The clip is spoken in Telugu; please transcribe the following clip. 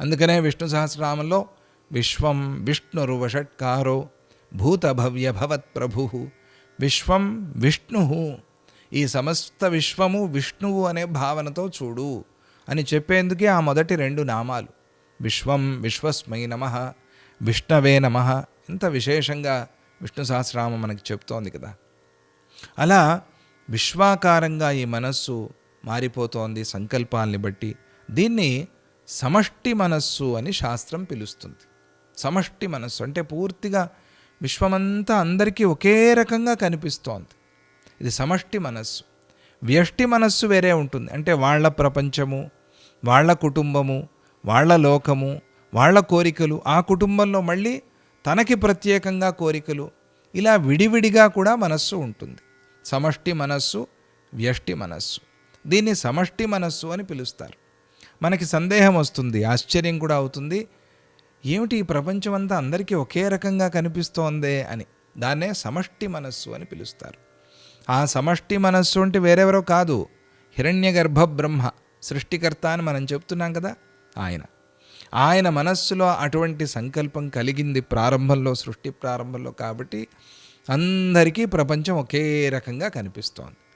అందుకనే విష్ణు సహస్రనామంలో విశ్వం విష్ణుర్వషట్కారో భూతభవ్య భవత్ ప్రభు. విశ్వం విష్ణు, ఈ సమస్త విశ్వము విష్ణువు అనే భావనతో చూడు అని చెప్పేందుకే ఆ మొదటి 2 నామాలు. విశ్వం విశ్వస్మై నమః, విష్ణవే నమః. ఇంత విశేషంగా విష్ణు సహస్రనామం మనకి చెప్తోంది కదా. అలా విశ్వాకారంగా ఈ మనస్సు మారిపోతోంది సంకల్పాలని బట్టి. దీన్ని సమష్టి మనస్సు అని శాస్త్రం పిలుస్తుంది. సమష్టి మనస్సు అంటే పూర్తిగా విశ్వమంతా అందరికీ ఒకే రకంగా కనిపిస్తోంది. ఇది సమష్టి మనస్సు. వ్యష్టి మనస్సు వేరే ఉంటుంది. అంటే వాళ్ళ ప్రపంచము, వాళ్ళ కుటుంబము, వాళ్ళ లోకము, వాళ్ళ కోరికలు, ఆ కుటుంబంలో మళ్ళీ తనకి ప్రత్యేకంగా కోరికలు, ఇలా విడివిడిగా కూడా మనస్సు ఉంటుంది. సమష్టి మనస్సు, వ్యష్టి మనస్సు. దీన్ని సమష్టి మనస్సు అని పిలుస్తారు. మనకి సందేహం వస్తుంది, ఆశ్చర్యం కూడా అవుతుంది, ఏమిటి ఈ ప్రపంచం అంతా అందరికీ ఒకే రకంగా కనిపిస్తోందే అని. దాన్నే సమష్టి మనస్సు అని పిలుస్తారు. ఆ సమష్టి మనస్సు అంటే వేరెవరో కాదు, హిరణ్యగర్భ బ్రహ్మ సృష్టికర్త అని మనం చెప్తున్నాం కదా. ఆయన మనస్సులో అటువంటి సంకల్పం కలిగింది ప్రారంభంలో, సృష్టి ప్రారంభంలో. కాబట్టి అందరికీ ప్రపంచం ఒకే రకంగా కనిపిస్తోంది.